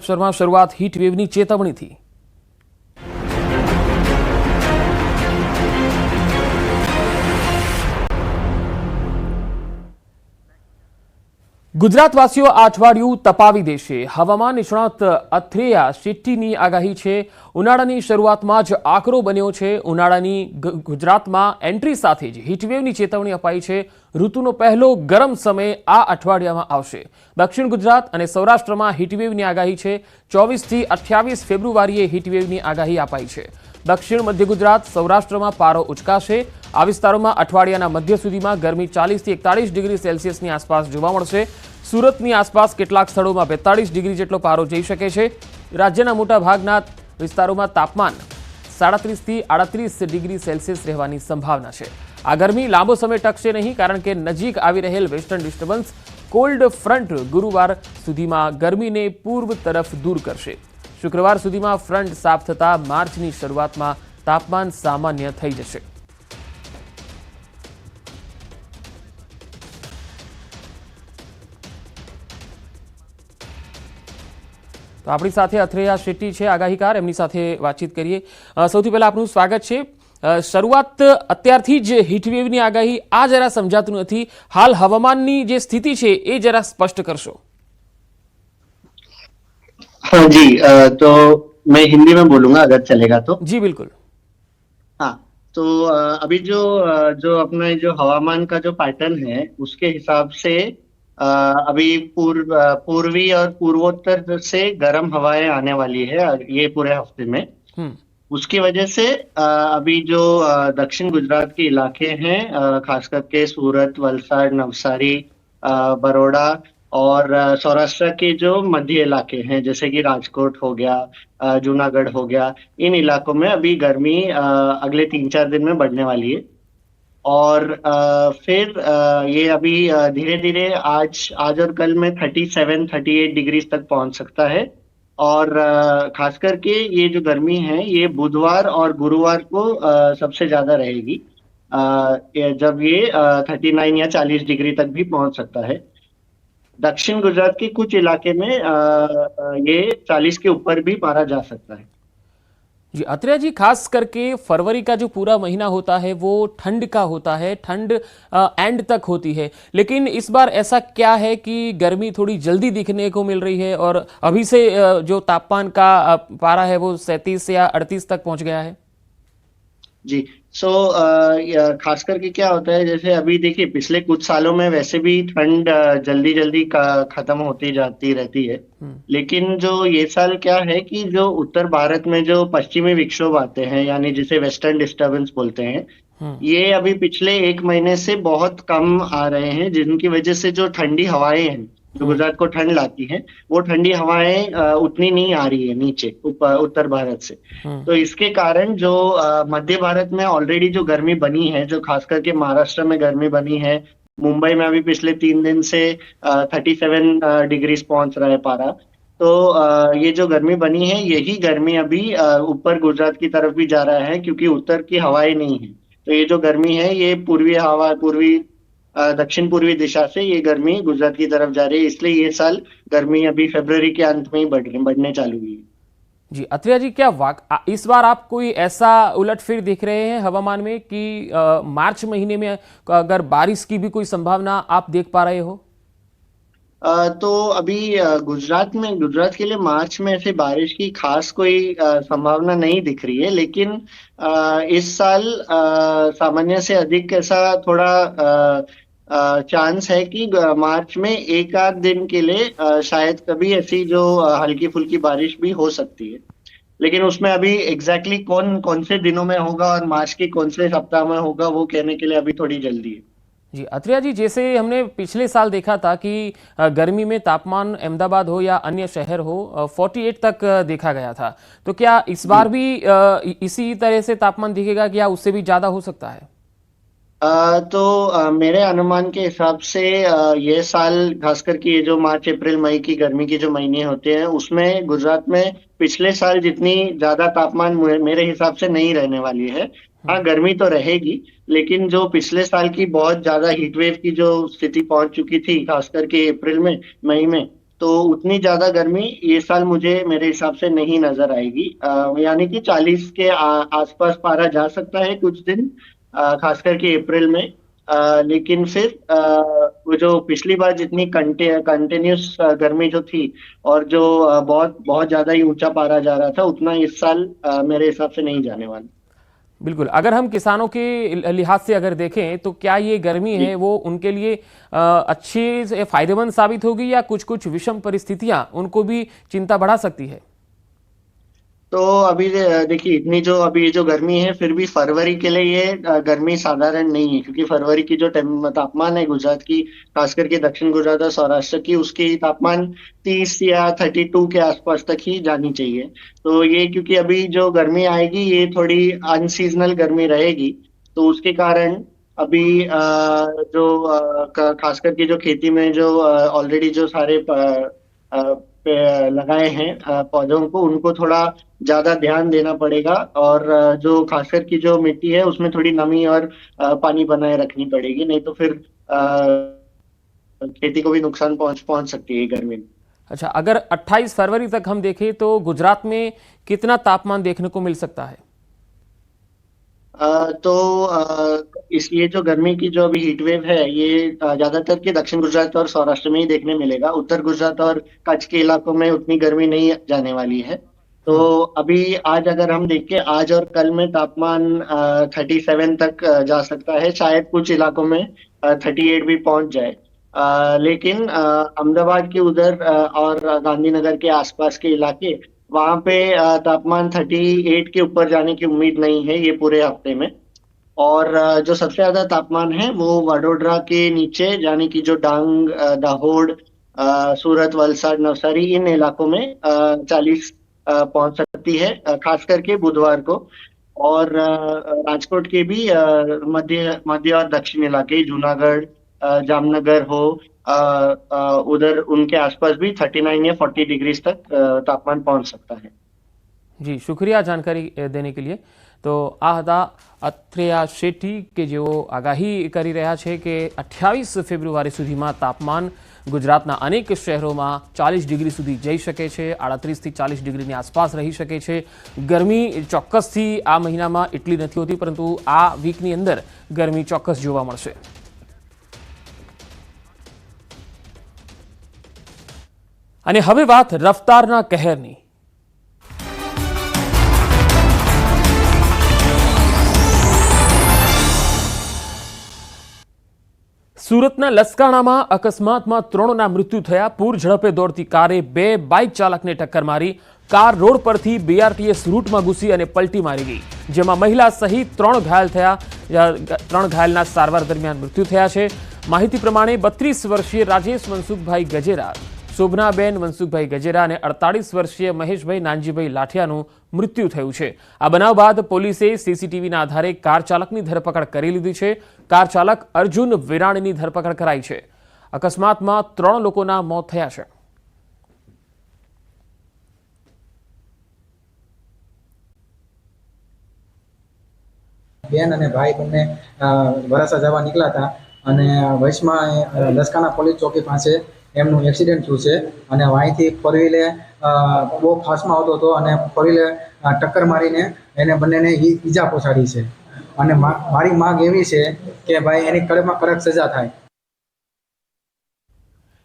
અમૃતસરમાં શરૂઆત હીટ વેવની ચેતવણીથી। ગુજરાતવાસીઓ આ અઠવાડિયું તપાવી દેશે। હવામાન નિષ્ણાત અથ્રેયા શેટ્ટીની આગાહી છે। ઉનાળાની શરૂઆતમાં જ આકરો બન્યો છે। ઉનાળાની ગુજરાતમાં એન્ટ્રી સાથે જ હીટવેવની ચેતવણી અપાઈ છે। ઋતુનો પહેલો ગરમ સમય આ અઠવાડિયામાં આવશે। દક્ષિણ ગુજરાત અને સૌરાષ્ટ્રમાં હીટવેવની આગાહી છે। 24 થી 28 ફેબ્રુઆરીએ હીટવેવની આગાહી અપાઈ છે। દક્ષિણ મધ્ય ગુજરાત સૌરાષ્ટ્રમાં પારો ઉચકાશે। આ વિસ્તારોમાં અઠવાડિયાના મધ્ય સુધીમાં ગરમી 40 થી 41 ડિગ્રી સેલ્સિયસની આસપાસ જોવા મળશે। સુરતની આસપાસ કેટલાક સ્થળોમાં 42 ડિગ્રી જેટલો પારો જઈ શકે છે। રાજ્યના મોટા ભાગના વિસ્તારોમાં તાપમાન 37 થી 38 ડિગ્રી સેલ્સિયસ રહેવાની સંભાવના છે। આ ગરમી લાંબો સમય ટકશે નહીં, કારણ કે નજીક આવી રહેલ વેસ્ટર્ન ડિસ્ટર્બન્સ કોલ્ડ ફ્રન્ટ ગુરુવાર સુધીમાં ગરમીને પૂર્વ તરફ દૂર કરશે। શુક્રવાર સુધીમાં ફ્રન્ટ સાફ થતા માર્ચની શરૂઆતમાં તાપમાન સામાન્ય થઈ જશે। તો આપણી સાથે અથ્રેયા શેટ્ટી છે, આગાહીકાર, એમની સાથે વાતચીત કરીએ। સૌથી પહેલા આપનું સ્વાગત છે। શરૂઆત અત્યારથી જ હીટવેવની આગાહી આ જરા સમજાતું નથી। હાલ હવામાનની જે સ્થિતિ છે એ જરા સ્પષ્ટ કરશો। हाँ जी, तो मैं हिंदी में बोलूंगा अगर चलेगा तो। जी बिल्कुल। हाँ, तो अभी जो जो अपना जो हवामान का जो पैटर्न है उसके हिसाब से अभी पूर्वी और पूर्वोत्तर से गर्म हवाएं आने वाली है ये पूरे हफ्ते में। उसकी वजह से अभी जो दक्षिण गुजरात के इलाके हैं, खास करके सूरत, वलसाड, नवसारी, बड़ौदा और सौराष्ट्र के जो मध्य इलाके हैं जैसे कि राजकोट हो गया, जूनागढ़ हो गया, इन इलाकों में अभी गर्मी अगले 3-4 दिन में बढ़ने वाली है। और फिर ये अभी धीरे धीरे आज और कल में 37-38 डिग्री तक पहुंच सकता है। और खास करके ये जो गर्मी है ये बुधवार और गुरुवार को सबसे ज्यादा रहेगी, जब ये 39 या 40 डिग्री तक भी पहुंच सकता है। दक्षिण गुजरात के कुछ इलाके में ये 40 के ऊपर भी पारा जा सकता है। जी अत्रेया जी, खास करके फरवरी का जो पूरा महीना होता है वो ठंड का होता है, ठंड एंड तक होती है, लेकिन इस बार ऐसा क्या है कि गर्मी थोड़ी जल्दी दिखने को मिल रही है और अभी से जो तापमान का पारा है वो 37 या 38 तक पहुंच गया है। जी, सो खास करके क्या होता है, जैसे अभी देखिए पिछले कुछ सालों में वैसे भी ठंड जल्दी जल्दी खत्म होती जाती रहती है, लेकिन जो ये साल क्या है कि जो उत्तर भारत में जो पश्चिमी विक्षोभ आते हैं, यानी जिसे वेस्टर्न डिस्टर्बेंस बोलते हैं, ये अभी पिछले 1 महीने से बहुत कम आ रहे हैं, जिनकी वजह से जो ठंडी हवाएं हैं जो गुजरात को ठंड लाती हैं, वो ठंडी हवाएं उतनी नहीं आ रही है नीचे उत्तर भारत से। तो इसके कारण जो मध्य भारत में ऑलरेडी जो गर्मी बनी है, जो खास करके महाराष्ट्र में गर्मी बनी है, मुंबई में अभी पिछले 3 दिन से 37 डिग्री पहुंच रहा है पारा। तो ये जो गर्मी बनी है यही गर्मी अभी ऊपर गुजरात की तरफ भी जा रहा है, क्योंकि उत्तर की हवाएं नहीं है। तो ये जो गर्मी है ये दक्षिण पूर्वी दिशा से ये गर्मी गुजरात की तरफ जा रही है, इसलिए ये साल गर्मी अभी फरवरी के अंत में ही बढ़ने चालू हुई है। जी अत्रेया जी, क्या इस बार आप कोई ऐसा उलटफेर देख रहे हैं हवामान में कि मार्च महीने में अगर बारिश की भी कोई संभावना आप देख पा रहे हो? तो अभी गुजरात के लिए मार्च में ऐसे बारिश की खास कोई संभावना नहीं दिख रही है, लेकिन इस साल सामान्य से अधिक ऐसा थोड़ा चांस है कि मार्च में 1-8 दिन के लिए शायद कभी ऐसी जो हल्की फुल्की बारिश भी हो सकती है, लेकिन उसमें अभी एग्जैक्टली कौन से दिनों में होगा और मार्च के कौन से सप्ताह में होगा वो कहने के लिए अभी थोड़ी जल्दी है। जी अत्रेया जी, जैसे हमने पिछले साल देखा था कि गर्मी में तापमान अहमदाबाद हो या अन्य शहर हो 48 तक देखा गया था, तो क्या इस बार भी इसी तरह से तापमान दिखेगा या उससे भी ज्यादा हो सकता है? तो मेरे अनुमान के हिसाब से ये साल खास करके ये जो मार्च अप्रैल मई की गर्मी के जो महीने होते हैं उसमें गुजरात में पिछले साल जितनी ज्यादा तापमान मेरे हिसाब से नहीं रहने वाली है। हाँ, गर्मी तो रहेगी, लेकिन जो पिछले साल की बहुत ज्यादा हीटवेव की जो स्थिति पहुंच चुकी थी खास करके अप्रैल में मई में, तो उतनी ज्यादा गर्मी ये साल मुझे मेरे हिसाब से नहीं नजर आएगी। यानी कि 40 के आसपास पारा जा सकता है कुछ दिन, खास करके अप्रैल में। लेकिन फिर वो जो पिछली बार जितनी कंटिन्यूस गर्मी जो थी, और जो बहुत बहुत ज्यादा ही ऊंचा पारा जा रहा था, उतना इस साल मेरे हिसाब से नहीं जाने वाला। बिल्कुल। अगर हम किसानों के लिहाज से अगर देखें तो क्या ये गर्मी जी। है वो उनके लिए अच्छी से फायदेमंद साबित होगी या कुछ कुछ विषम परिस्थितियां उनको भी चिंता बढ़ा सकती है? तो अभी देखिए, इतनी जो अभी ये जो गर्मी है, फिर भी फरवरी के लिए ये गर्मी साधारण नहीं है, क्योंकि फरवरी की जो तापमान है गुजरात की, खास करके दक्षिण गुजरात और सौराष्ट्र की, उसकी तापमान 30 या 32 के आसपास तक ही जानी चाहिए। तो ये क्योंकि अभी जो गर्मी आएगी ये थोड़ी अनसीजनल गर्मी रहेगी, तो उसके कारण अभी खास करके जो खेती में जो ऑलरेडी जो सारे लगाए हैं पौधों को, उनको थोड़ा ज्यादा ध्यान देना पड़ेगा। और जो खासकर की जो मिट्टी है उसमें थोड़ी नमी और पानी बनाए रखनी पड़ेगी, नहीं तो फिर खेती को भी नुकसान पहुंच पहुंच सकती है गर्मी में। अच्छा, अगर 28 फरवरी तक हम देखें तो गुजरात में कितना तापमान देखने को मिल सकता है? तो इस ये जो गर्मी की जो अभी हीट वेव है, ये ज्यादातर के दक्षिण गुजरात और सौराष्ट्र में ही देखने मिलेगा। उत्तर गुजरात और कच्छ के इलाकों में उतनी गर्मी नहीं जाने वाली है। तो अभी आज अगर हम देखें, आज और कल में तापमान 37 तक जा सकता है, शायद कुछ इलाकों में 38 भी पहुंच जाए। लेकिन अहमदाबाद के उधर और गांधीनगर के आसपास के इलाके, वहां पे तापमान 38 के ऊपर जाने की उम्मीद नहीं है ये पूरे हफ्ते में। और जो सबसे ज्यादा तापमान है वो वडोदरा के नीचे, यानी कि जो डांग, दाहोद, सूरत, वलसाड, नवसारी, इन इलाकों में 40 पहुंच सकती है, खास करके बुधवार को। और राजकोट के भी मध्य मध्य और दक्षिण इलाके, जूनागढ़, जामनगर हो, उधर उनके आसपास भी 39 या 40 डिग्रीज तक तापमान पहुंच सकता है। જી, શુક્રિયા જાણકારી દેने के लिए। તો આ હતા અથ્રેયા શેટ્ટી કે જેઓ આગાહી કરી રહ્યા છે કે 28 ફેબ્રુઆરી સુધીમાં તાપમાન ગુજરાતના અનેક શહેરોમાં 40 ડિગ્રી સુધી જઈ શકે છે, 38થી 40 ડિગ્રીની આસપાસ રહી શકે છે। ગરમી ચોક્કસથી આ મહિનામાં એટલી નથી હોતી, પરંતુ આ વીકની અંદર ગરમી ચોક્કસ જોવા મળશે। અને હવે વાત રફતારના કહેરની। સુરતના લસકાણામાં અકસ્માતમાં 3ના મૃત્યુ થયા। પૂર ઝડપે દોડતી કારે 2 બાઇક ચાલકને ટક્કર મારી। કાર રોડ પરથી બીઆરટીએસ રૂટમાં ઘૂસી અને પલટી મારી ગઈ, જેમાં મહિલા સહિત 3 ઘાયલ થયા। 3 ઘાયલના સારવાર દરમિયાન મૃત્યુ થયા છે। માહિતી પ્રમાણે 32 વર્ષીય રાજેશ મનસુખભાઈ ગજેરા, શોભનાબેન મનસુખભાઈ ગજેરા અને 48 વર્ષીય મહેશભાઈ નાનજીભાઈ લાઠિયાનું મૃત્યુ થયું છે। આ બનાવ બાદ પોલીસે સીસીટીવીના આધારે કાર ચાલકની ધરપકડ કરી લીધી છે। કાર ચાલક અર્જુન વિરાણીની ધરપકડ કરાઈ છે। અકસ્માતમાં 3 લોકોના મોત થયા છે। બેન અને ભાઈ બંને વરાસા જવા નીકળ્યા હતા અને વચમાં લસકાના પોલીસ ચોકી પાસે એમનું એક્સિડન્ટ થયું છે અને અહીંથી ફોર વ્હીલે બહુ ફાસ્ટમાં આવતો હતો અને ફોર વ્હીલે ટક્કર મારીને એને બંનેને ઈજા પહોંચાડી છે। અને મારી માંગ એવી છે કે ભાઈ એની કડકમાં કડક સજા થાય।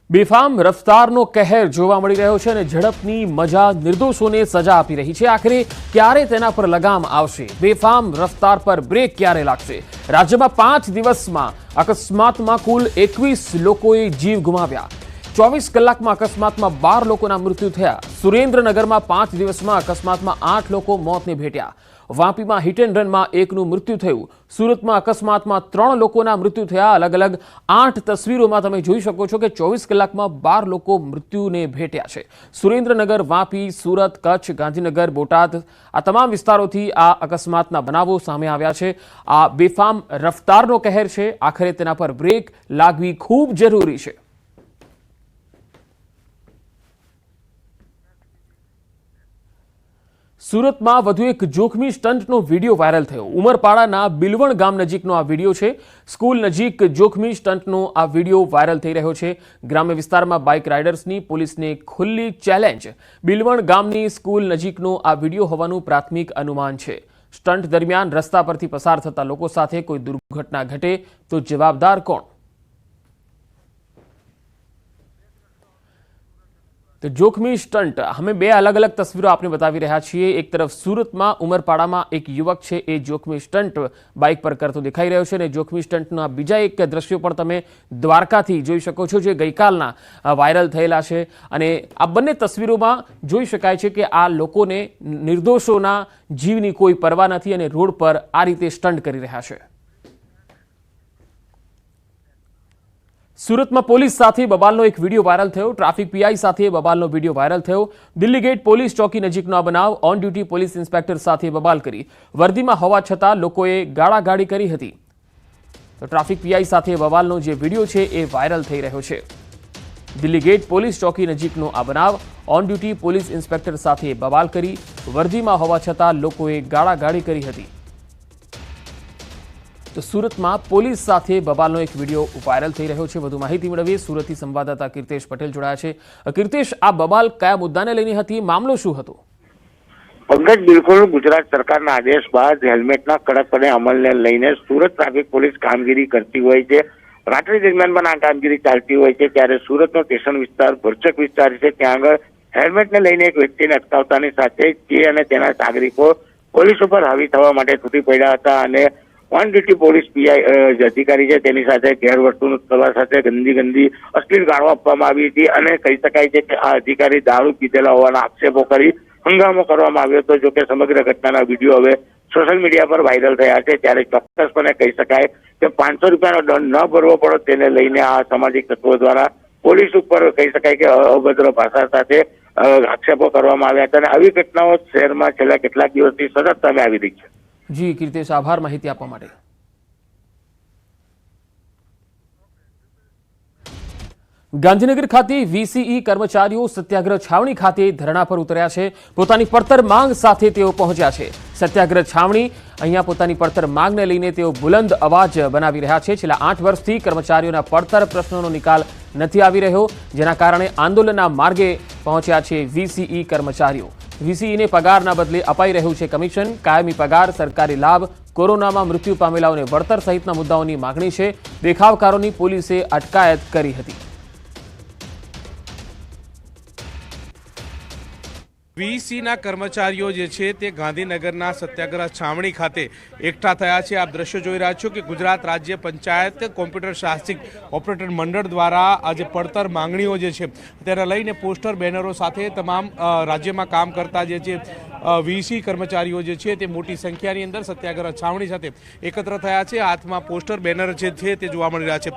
બેફામ રફતારનો કહેર જોવા મળી રહ્યો છે અને ઝડપની મજા નિર્દોષોને સજા આપી રહી છે। આખરે ક્યારે તેના પર લગામ આવશે? બેફામ રફતાર પર બ્રેક ક્યારે લાગશે? રાજ્યમાં 5 દિવસમાં અકસ્માતમાં કુલ 21 લોકોએ જીવ ગુમાવ્યા। 24 કલાકમાં અકસ્માતમાં 12 લોકોના મૃત્યુ થયા। સુરેન્દ્રનગરમાં 5 દિવસમાં અકસ્માતમાં 8 લોકો મોતને ભેટ્યા। વાપીમાં હિટ એન્ડ રનમાં 1નું મૃત્યુ થયું। સુરતમાં અકસ્માતમાં 3 લોકોના મૃત્યુ થયા। અલગ અલગ 8 તસવીરોમાં તમે જોઈ શકો છો કે 24 કલાકમાં 12 લોકો મૃત્યુને ભેટ્યા છે। સુરેન્દ્રનગર, વાપી, સુરત, કચ્છ, ગાંધીનગર, બોટાદ, આ તમામ વિસ્તારોથી આ અકસ્માતના બનાવો સામે આવ્યા છે। આ બેફામ રફતારનો કહેર છે, આખરે તેના પર બ્રેક લાગવી ખૂબ જરૂરી છે। સુરતમાં વધુ એક જોખમી સ્ટન્ટનો વિડીયો વાયરલ થયો. ઉમરપાડાના બિલવણ ગામ નજીકનો આ વિડીયો છે. સ્કૂલ નજીક જોખમી સ્ટન્ટનો આ વિડીયો વાયરલ થઈ રહ્યો છે. ગ્રામ્ય વિસ્તારમાં બાઇક રાઇડર્સની પોલીસને ખુલ્લી ચેલેન્જ. બિલવણ ગામની સ્કૂલ નજીકનો આ વિડીયો હોવાનું પ્રાથમિક અનુમાન છે. સ્ટન્ટ દરમિયાન રસ્તા પરથી પસાર થતા લોકો સાથે કોઈ દુર્ઘટના ઘટે તો જવાબદાર કોણ? તો જોખમી સ્ટન્ટ અમે બે અલગ અલગ તસવીરો આપને બતાવી રહ્યા છીએ. એક તરફ સુરતમાં ઉમરપાડામાં એક યુવક છે, એ જોખમી સ્ટન્ટ બાઇક પર કરતો દેખાઈ રહ્યો છે, અને જોખમી સ્ટન્ટના બીજા એક દ્રશ્યો પણ તમે દ્વારકાથી જોઈ શકો છો, જે ગઈકાલના વાયરલ થયેલા છે. અને આ બંને તસવીરોમાં જોઈ શકાય છે કે આ લોકોને નિર્દોષોના જીવની કોઈ પરવા નથી અને રોડ પર આ રીતે સ્ટન્ટ કરી રહ્યા છે. સુરતમાં પોલીસ સાથે બબાલનો એક વિડીયો વાયરલ થયો. ટ્રાફિક પીઆઈ સાથે બબાલનો વિડીયો વાયરલ થયો. દિલ્હી ગેટ પોલીસ ચોકી નજીકનો આ બનાવ. ઓન ડ્યુટી પોલીસ ઇન્સ્પેક્ટર સાથે બબાલ કરી. વર્દીમાં હોવા છતાં લોકોએ ગાળાગાળી કરી હતી. તો ટ્રાફિક પીઆઈ સાથે બબાલનો જે વિડીયો છે એ વાયરલ થઈ રહ્યો છે. દિલ્હી ગેટ પોલીસ ચોકી નજીકનો આ બનાવ. ઓન ડ્યુટી પોલીસ ઇન્સ્પેક્ટર સાથે બબાલ કરી. વર્દીમાં હોવા છતાં લોકોએ ગાળાગાળી કરી હતી. તો સુરતમાં પોલીસ સાથે બબાલનો એક વિડીયો વાયરલ થઈ રહ્યો છે. વધુ માહિતી મેળવીએ. સુરતથી સંવાદદાતા કીર્તેશ પટેલ જોડાયા છે. કીર્તેશ, આ બબાલ કયા મુદ્દાને લઈને હતી? મામલો શું હતો? પંકજ, બિલકુલ ગુજરાત સરકારના આદેશ બાદ હેલ્મેટના કડકપણે અમલને લઈને સુરત ટ્રાફિક પોલીસ કામગીરી કરતી હોય છે. રાત્રિ દરમિયાન પણ આ કામગીરી ચાલતી હોય છે. ત્યારે સુરતનો સ્ટેશન વિસ્તાર ભરચક વિસ્તાર છે. ત્યાં આગળ હેલ્મેટને લઈને એક વ્યક્તિને અટકાવતાની સાથે તે અને તેના નાગરિકો પોલીસ ઉપર હાવી થવા માટે તૂટી પડ્યા હતા. અને ઓન ડ્યુટી પોલીસ પીઆઈ અધિકારી છે તેની સાથે ગેરવર્તણૂક કરવા સાથે ગંદી અશ્લીલ ગાળો આપવામાં આવી હતી. અને કહી શકાય છે કે આ અધિકારી દારૂ પીધેલા હોવાના આક્ષેપો કરી હંગામો કરવામાં આવ્યો હતો. જોકે સમગ્ર ઘટનાના વિડીયો હવે સોશિયલ મીડિયા પર વાયરલ થયા છે. ત્યારે ચોક્કસપણે કહી શકાય કે 500 રૂપિયાનો દંડ ન ભરવો પડે તેને લઈને આ સામાજિક તત્વો દ્વારા પોલીસ ઉપર કહી શકાય કે અભદ્ર ભાષા સાથે આક્ષેપો કરવામાં આવ્યા હતા. અને આવી ઘટનાઓ શહેરમાં છેલ્લા કેટલાક દિવસથી સતત સામે આવી રહી છે. જી કીર્તેશ, આભાર માહિતી આપવા માટે. ગાંધીનગર ખાતે વીસીઈ કર્મચારીઓ સત્યાગ્રહ છાવણી ખાતે ધરણા પર ઉતર્યા છે. પોતાની પડતર માંગ સાથે તેઓ પહોંચ્યા છે. સત્યાગ્રહ છાવણી અહીંયા પોતાની પડતર માંગને લઈને તેઓ બુલંદ અવાજ બનાવી રહ્યા છે. છેલ્લા 8 વર્ષથી કર્મચારીઓના પડતર પ્રશ્નોનો નિકાલ નથી આવી રહ્યો, જેના કારણે આંદોલનના માર્ગે પહોંચ્યા છે વીસીઈ કર્મચારીઓ. વીસીઈને પગારના બદલે અપાઈ રહ્યું છે કમિશન, કાયમી પગાર, સરકારી લાભ, કોરોનામાં મૃત્યુ પામેલાઓને વળતર સહિતના મુદ્દાઓની માગણી છે. દેખાવકારોની પોલીસે અટકાયત કરી હતી. વીસીના કર્મચારીઓ જે છે તે ગાંધીનગરના સત્યાગ્રહ છાવણી ખાતે એકઠા થયા છે. આપ દ્રશ્યો જોઈ રહ્યા છો કે ગુજરાત રાજ્ય પંચાયત કોમ્પ્યુટર શાસિત ઓપરેટર મંડળ દ્વારા આ જે પડતર માંગણીઓ જે છે તેને લઈને પોસ્ટર બેનરો સાથે તમામ રાજ્યમાં કામ કરતા જે છે વીસી કર્મચારીઓ જે છે તે મોટી સંખ્યાની અંદર સત્યાગ્રહ છાવણી સાથે એકત્ર થયા છે. હાથમાં પોસ્ટર બેનર જે છે તે જોવા મળી રહ્યા છે.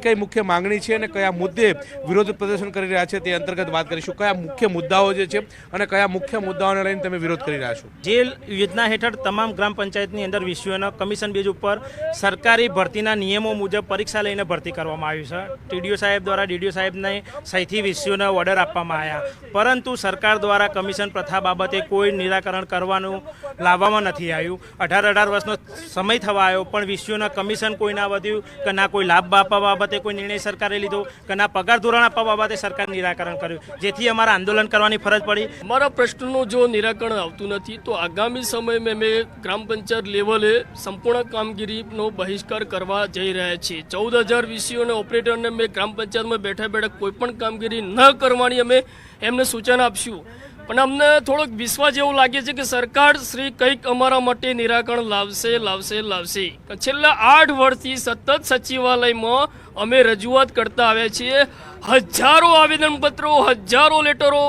કઈ મુખ્ય માંગણી છે અને કયા મુદ્દે વિરોધ પ્રદર્શન કરી રહ્યા છે તે અંતર્ગત વાત કરીશું. કયા મુખ્ય મુદ્દાઓ જે છે અને કયા મુખ્ય મુદ્દાઓને લઈને તમે વિરોધ કરી રહ્યા છો? જે યોજના હેઠળ તમામ ગ્રામ પંચાયતની અંદર વિષયોના કમિશન બેઝ ઉપર સરકારી ભરતીના નિયમો મુજબ પરીક્ષા લઈને ભરતી કરવામાં આવ્યું છે. ટીડીઓ સાહેબ દ્વારા ડીડીઓ સાહેબને સહીથી વિષયોના ઓર્ડર આપવામાં આવ્યા, પરંતુ સરકાર દ્વારા કમિશન પ્રથા બાબતે કોઈ નિરાકરણ કરવાનું લાવવામાં નથી આવ્યું. 18 વર્ષનો સમય થવા આવ્યો પણ વિષયોના કમિશન કોઈ ના વધ્યું, કે ના કોઈ લાભ આપવા બાબતે કોઈ નિર્ણય સરકારે લીધો, કે ના પગાર ધોરણ આપવા બાબતે સરકારે નિરાકરણ કર્યું, જેથી અમારા આંદોલન કરવાની ફરજ પડી. અમારા પ્રશ્નનું જો નિરાકરણ આવતું નથી તો આગામી સમયમાં અમે ગ્રામ પંચાયત લેવલે સંપૂર્ણ કામગીરીનો બહિષ્કાર કરવા જઈ રહ્યા છીએ. 14,000 વીસીઓને ઓપરેટરને અમે ગ્રામ પંચાયતમાં બેઠા કોઈ પણ કામગીરી ન કરવાની અમે એમને સૂચના આપશું. પણ અમને થોડોક વિશ્વાસ એવું લાગે છે કે સરકાર શ્રી કંઈક અમારા માટે નિરાકરણ લાવશે. છેલ્લા 8 વર્ષથી સતત સચિવાલયમાં અમે રજૂઆત કરતા આવ્યા છીએ. હજારો આવેદનપત્રો, હજારો લેટરો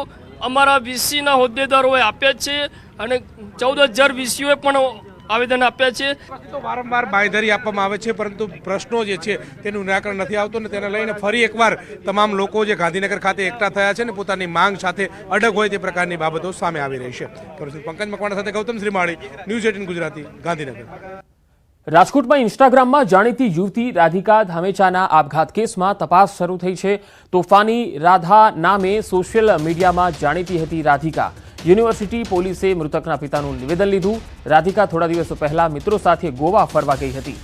અમારા વીસીના હોદ્દેદારોએ આપ્યા છે અને 14,000 વીસીઓએ પણ આવેદન આપ્યા છે. તો વારંવાર બાંયધરી આપવામાં આવે છે પરંતુ પ્રશ્નો જે છે તેનું નિરાકરણ નથી આવતું. અને તેને લઈને ફરી એકવાર તમામ લોકો જે ગાંધીનગર ખાતે એકઠા થયા છે ને પોતાની માંગ સાથે અડગ હોય તે પ્રકારની બાબતો સામે આવી રહી છે. પંકજ મકવાણા સાથે ગૌતમ શ્રીમાળી, ન્યૂઝ 18 ગુજરાતી, ગાંધીનગર. રાજકોટમાં ઇન્સ્ટાગ્રામમાં જાણીતી યુવતી રાધિકા ધામેચાના આપઘાત કેસમાં તપાસ શરૂ થઈ છે. તોફાની રાધા નામે સોશિયલ મીડિયામાં જાણીતી હતી રાધિકા. યુનિવર્સિટી પોલીસે મૃતકના પિતાનું નિવેદન લીધું. રાધિકા થોડા દિવસો પહેલા મિત્રો સાથે ગોવા ફરવા ગઈ હતી.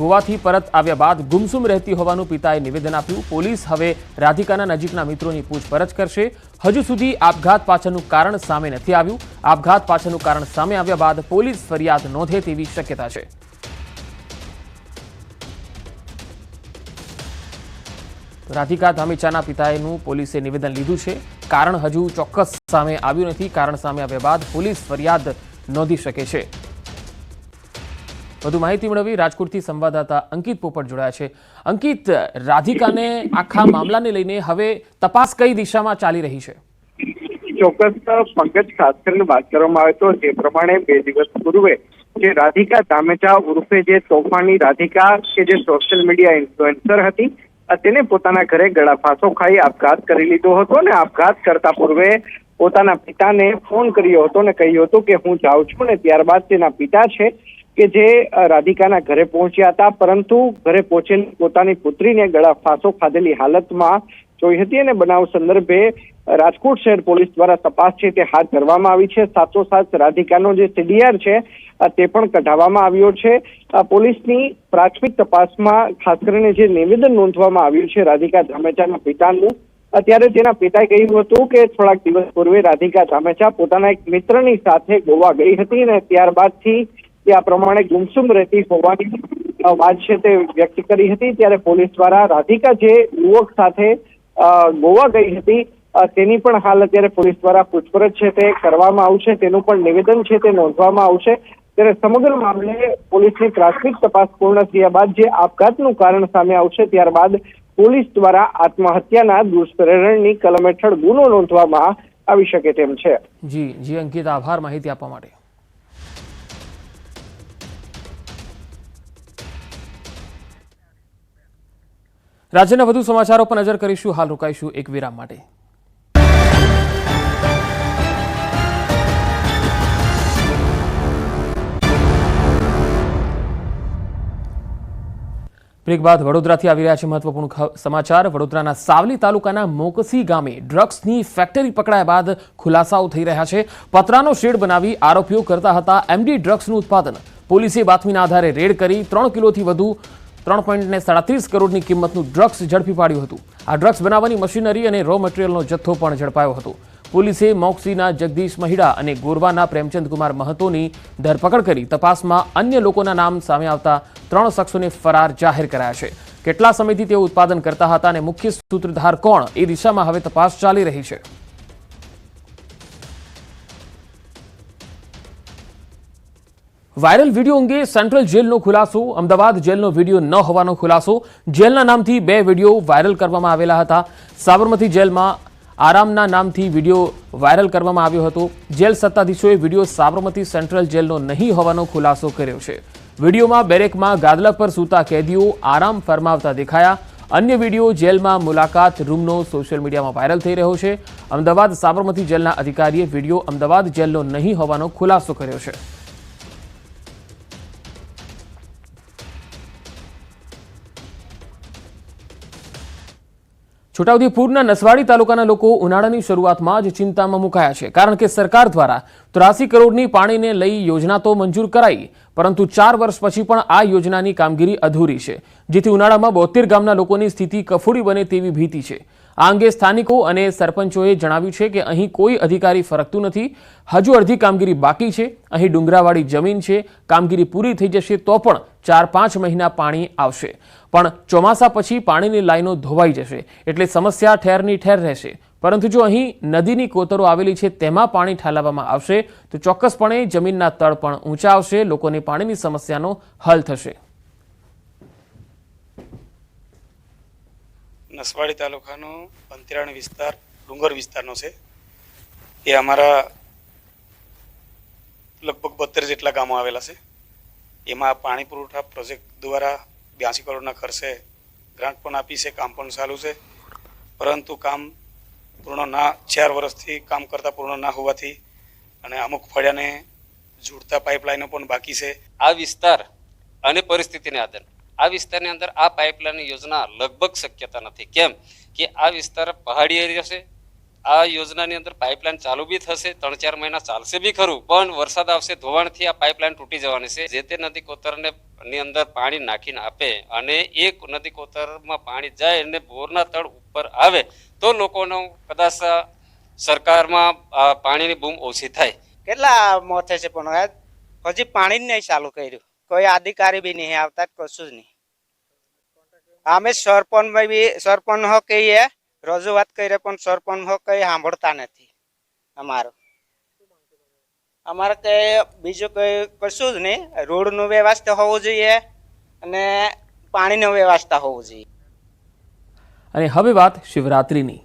ગોવાથી પરત આવ્યા બાદ ગુમસુમ રહેતી હોવાનું પિતાએ નિવેદન આપ્યું. પોલીસ હવે રાધિકાના નજીકના મિત્રોની પૂછપરછ કરશે. હજુ સુધી આપઘાત પાછળનું કારણ સામે નથી આવ્યું. આપઘાત પાછળનું કારણ સામે આવ્યા બાદ પોલીસ ફરિયાદ નોંધે તેવી શક્યતા છે. રાધિકા ધામેચાના પિતાએનું પોલીસે નિવેદન લીધું છે. કારણ હજુ ચોક્કસ સામે આવ્યું નથી. કારણ સામે આવ્યા બાદ પોલીસ ફરિયાદ નોંધી શકે છે. વધુ માહિતી મેળવી રાજકોટથી સંવાદદાતા અંકિત પોપટ જોડાયા છે. અંકિત, રાધિકાને આખા મામલાને લઈને હવે તપાસ કઈ દિશામાં ચાલી રહી છે? ચોક્કસ પંકજ, ખાસ કરીને વાત કરવામાં આવે તો જે પ્રમાણે 2 દિવસ પૂર્વે જે રાધિકા ધામેચા ઉર્ફે જે તોફાની રાધિકા કે જે સોશિયલ મીડિયા ઇન્ફ્લુએન્સર હતી, તેને પોતાના ઘરે ગળાફાંસો ખાઈ આપઘાત કરી લીધો હતો ને આપઘાત કરતા પૂર્વે પોતાના પિતાને ફોન કર્યો હતો ને કહ્યું હતું કે હું જાઉં છું. ને ત્યારબાદ તેના પિતા છે કે જે રાધિકાના ઘરે પહોંચ્યા હતા, પરંતુ ઘરે પહોંચેલી પોતાની પુત્રીને ગળાફાંસો ખાધેલી હાલતમાં જોઈ હતી અને બનાવ સંદર્ભે રાજકોટ શહેર પોલીસ દ્વારા તપાસ છે તે હાથ ધરવામાં આવી છે. સાથોસાથ રાધિકાનો જે CDR છે તે પણ કઢાવવામાં આવ્યો છે. પોલીસની પ્રાથમિક તપાસમાં ખાસ કરીને જે નિવેદન નોંધવામાં આવ્યું છે રાધિકા ધામેચાના પિતાનું, અત્યારે તેના પિતાએ કહ્યું હતું કે થોડાક દિવસ પૂર્વે રાધિકા ધામેચા પોતાના એક મિત્રની સાથે ગોવા ગઈ હતી અને ત્યારબાદથી તે આ પ્રમાણે ગુમસુમ રહેતી હોવાની વાત છે તે વ્યક્ત કરી હતી. ત્યારે પોલીસ દ્વારા રાધિકા જે યુવક સાથે ગોવા ગઈ હતી તેની પણ હાલ અત્યારે પોલીસ દ્વારા પૂછપરછ છે તે કરવામાં આવશે. તેનું પણ નિવેદન છે તે નોંધવામાં આવશે. ત્યારે સમગ્ર મામલે પોલીસની પ્રાથમિક તપાસ પૂર્ણ થયા બાદ જે આપઘાતનું કારણ સામે આવશે ત્યારબાદ પોલીસ દ્વારા આત્મહત્યાના દુષ્પ્રેરણની કલમ હેઠળ ગુનો નોંધવામાં આવી શકે તેમ છે. જી અંકિત, આભાર માહિતી આપવા માટે. રાજ્યના વધુ સમાચારો પર નજર કરીશું. હાલ રોકાઈશું એક વિરામ માટે. બ્રેક બાદ વડોદરાથી આવી રહ્યા છે મહત્વપૂર્ણ સમાચાર. વડોદરાના સાવલી તાલુકાના મોકસી ગામે ડ્રગ્સની ફેક્ટરી પકડાયા બાદ ખુલાસાઓ થઈ રહ્યા છે. પતરાનો શેડ બનાવી આરોપીઓ કરતા હતા MD ડ્રગ્સનું ઉત્પાદન. પોલીસે બાતમીના આધારે રેડ કરી 3 કિલોથી વધુ 3.37 કરોડની કિંમતનું ડ્રગ્સ ઝડપી પાડ્યું હતું. આ ડ્રગ્સ બનાવવાની મશીનરી અને રો મટીરીયલનો જથ્થો પણ ઝડપાયો હતો. પોલીસે મોકસીના જગદીશ મહિડા અને ગોરવાના પ્રેમચંદ કુમાર મહતોની ધરપકડ કરી તપાસમાં અન્ય લોકોના નામ સામે આવતા 3 શખ્સોને ફરાર જાહેર કરાયા છે. કેટલા સમયથી તેઓ ઉત્પાદન કરતા હતા અને મુખ્ય સૂત્રધાર કોણ એ દિશામાં હવે તપાસ ચાલી રહી છે. વાયરલ વિડીયો અંગે સેન્ટ્રલ જેલનો ખુલાસો. અમદાવાદ જેલનો વિડીયો ન હોવાનો ખુલાસો. જેલના નામથી 2 વિડીયો વાયરલ કરવામાં આવેલા હતા. સાબરમતી જેલમાં આરામના નામથી વિડીયો વાયરલ કરવામાં આવ્યો હતો. જેલ સત્તાધીશોએ વિડીયો સાબરમતી સેન્ટ્રલ જેલનો નહીં હોવાનો ખુલાસો કર્યો છે. વિડીયોમાં બેરેકમાં ગાદલા પર સૂતા કેદીઓ આરામ ફરમાવતા દેખાયા. અન્ય વિડીયો જેલમાં મુલાકાત રૂમનો સોશિયલ મીડિયામાં વાયરલ થઈ રહ્યો છે. અમદાવાદ સાબરમતી જેલના અધિકારીએ વિડીયો અમદાવાદ જેલનો નહીં હોવાનો ખુલાસો કર્યો છે. છોટાઉદેપુરના નસવાડી તાલુકાના લોકો ઉનાળાની શરૂઆતમાં જ ચિંતામાં મુકાયા છે. કારણ કે સરકાર દ્વારા 83 કરોડની પાણીને લઈ યોજના તો મંજૂર કરાઈ, પરંતુ 4 વર્ષ પછી પણ આ યોજનાની કામગીરી અધૂરી છે, જેથી ઉનાળામાં 72 ગામના લોકોની સ્થિતિ કફોડી બને તેવી ભીતિ છે. આ અંગે સ્થાનિકો અને સરપંચોએ જણાવ્યું છે કે અહીં કોઈ અધિકારી ફરકતું નથી. હજુ અડધી કામગીરી બાકી છે. અહીં ડુંગરાવાળી જમીન છે. કામગીરી પૂરી થઈ જશે તો પણ 4-5 મહિના પાણી આવશે, પણ ચોમાસા પછી પાણીની લાઈનો ધોવાઈ જશે, એટલે સમસ્યા ઠેરની ઠેર રહેશે. પરંતુ જો અહીં નદીની કોતરો આવેલી છે તેમાં પાણી ઠાલવવામાં આવશે તો ચોક્કસપણે જમીનના તળ પણ ઊંચા આવશે. લોકોની પાણીની સમસ્યાનો હલ થશે. નસવાડી તાલુકાનો અંતરિયાળ વિસ્તાર ડુંગર વિસ્તારનો છે. એ અમારા લગભગ 72 જેટલા ગામો આવેલા છે. એમાં પાણી પુરવઠા પ્રોજેક્ટ દ્વારા 82 કરોડના ખર્ચે ગ્રાન્ટ પણ આપી છે. કામ પણ ચાલુ છે, પરંતુ કામ પૂર્ણ ના 4 વર્ષથી કામ કરતા પૂર્ણ ના હોવાથી અને અમુક ફળિયાને જોડતા પાઇપલાઇનો પણ બાકી છે. આ વિસ્તાર અને પરિસ્થિતિને આધારે આ વિસ્તારની અંદર આ પાઇપલાઇનની યોજના લગભગ શક્યતા નથી. કેમ કે આ વિસ્તાર પહાડી એરિયા છે, આ યોજનાની અંદર પાઇપલાઇન ચાલુ બી થશે, 3-4 મહિના ચાલશે બી ખરું, પણ વરસાદ આવશે ધોવાણથી આ પાઇપલાઇન તૂટી જવાની છે. જે તે નદી કોતરને ની અંદર પાણી નાખીને આપે અને એક નદી કોતરમાં પાણી જાય અને બોરના તળ ઉપર આવે તો લોકોનો કદાચ સરકારમાં પાણીની બૂમ ઓછી થાય. કેટલા મોથે છે પણ હજી પાણી જ નહીં ચાલુ કર્યું, કોઈ અધિકારી બી નહીં આવતા, કશું જ નહીં. અમે સરપંચ હો કહીએ, રજૂઆત કરીએ પણ સરપંચ હો કઈ સાંભળતા નથી. અમારે કઈ બીજું કઈ કશું જ નહીં. રોડનું વ્યવસ્થા હોવું જોઈએ અને પાણીનું વ્યવસ્થા હોવું જોઈએ. અને હવે વાત શિવરાત્રીની.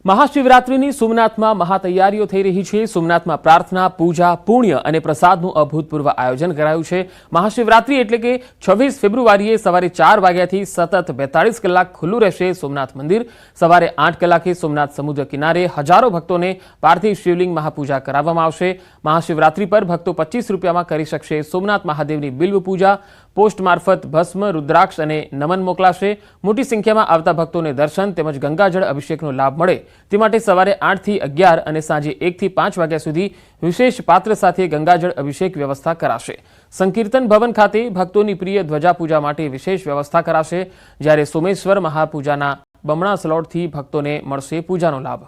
મહાશિવરાત્રિની સોમનાથમાં મહાતૈયારીઓ થઈ રહી છે. સોમનાથમાં પ્રાર્થના, પૂજા, પુણ્ય અને પ્રસાદનું અભૂતપૂર્વ આયોજન કરાયું છે. મહાશિવરાત્રી એટલે કે 26 ફેબ્રુઆરીએ સવારે 4 વાગ્યાથી સતત 42 કલાક ખુલ્લું રહેશે સોમનાથ મંદિર. સવારે 8 કલાકે સોમનાથ સમુદ્ર કિનારે હજારો ભક્તોને પાર્થિવ શિવલિંગ મહાપૂજા કરાવવામાં આવશે. મહાશિવરાત્રી પર ભક્તો 25 રૂપિયામાં કરી શકશે સોમનાથ મહાદેવની બિલ્વ પૂજા. પોસ્ટ મારફત ભસ્મ, રુદ્રાક્ષ અને નમન મોકલાશે. મોટી સંખ્યામાં આવતા ભક્તોને દર્શન તેમજ ગંગાજળ અભિષેકનો લાભ મળે તે માટે સવારે 8 થી 11 અને સાંજે 1 થી 5 વાગ્યા સુધી વિશેષ પાત્ર સાથે ગંગાજળ અભિષેક વ્યવસ્થા કરાશે. સંકીર્તન ભવન ખાતે ભક્તોની પ્રિય ધ્વજા પૂજા માટે વિશેષ વ્યવસ્થા કરાશે. જ્યારે સોમેશ્વર મહાપૂજાના બમણા સ્લોટથી ભક્તોને મળશે પૂજાનો લાભ.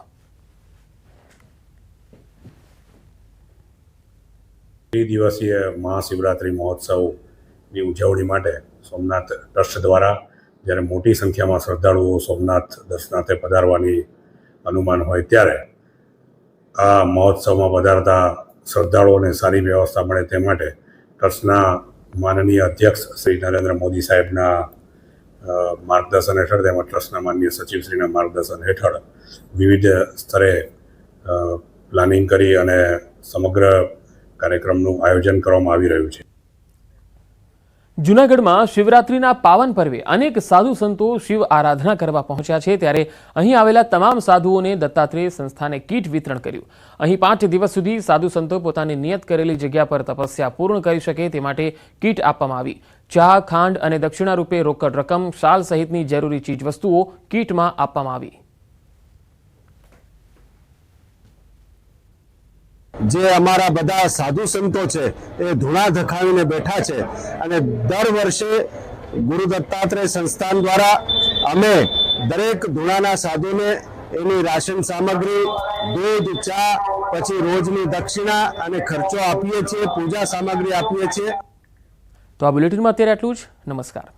3 દિવસીય મહાશિવરાત્રિ મહોત્સવની ઉજવણી માટે સોમનાથ ટ્રસ્ટ દ્વારા જ્યારે મોટી સંખ્યામાં શ્રદ્ધાળુઓ સોમનાથ દર્શનાર્થે પધારવાની અનુમાન હોય ત્યારે આ મહોત્સવમાં પધારતા શ્રદ્ધાળુઓને સારી વ્યવસ્થા મળે તે માટે ટ્રસ્ટના માનનીય અધ્યક્ષ શ્રી નરેન્દ્ર મોદી સાહેબના માર્ગદર્શન હેઠળ તેમજ ટ્રસ્ટના માનનીય સચિવશ્રીના માર્ગદર્શન હેઠળ વિવિધ સ્તરે પ્લાનિંગ કરી અને સમગ્ર કાર્યક્રમનું આયોજન કરવામાં આવી રહ્યું છે. જૂનાગઢમાં શિવરાત્રીના પાવન પર્વે અનેક સાધુ સંતો શિવ આરાધના કરવા પહોંચ્યા છે. ત્યારે અહીં આવેલા તમામ સાધુઓને દત્તાત્રેય સંસ્થાને કીટ વિતરણ કર્યું. અહીં 5 દિવસ સુધી સાધુ સંતો પોતાની નિયત કરેલી જગ્યા પર તપસ્યા પૂર્ણ કરી શકે તે માટે કીટ આપવામાં આવી. ચા, ખાંડ અને દક્ષિણા રૂપે રોકડ રકમ, શાલ સહિતની જરૂરી ચીજવસ્તુઓ કીટમાં આપવામાં આવી. જે અમારા બધા સાધુ સંતો છે એ ધૂણા ધખાવીને બેઠા છે અને દર વર્ષે ગુરુ દત્તાત્રેય સંસ્થાન દ્વારા અમે દરેક ધૂણાના સાધુને એની રાશન સામગ્રી, દૂધ, ચા, પછી રોજની દક્ષિણા અને ખર્ચો આપીએ છીએ, પૂજા સામગ્રી આપીએ છીએ. તો આ બુલેટિનમાં અત્યારે આટલું જ. નમસ્કાર.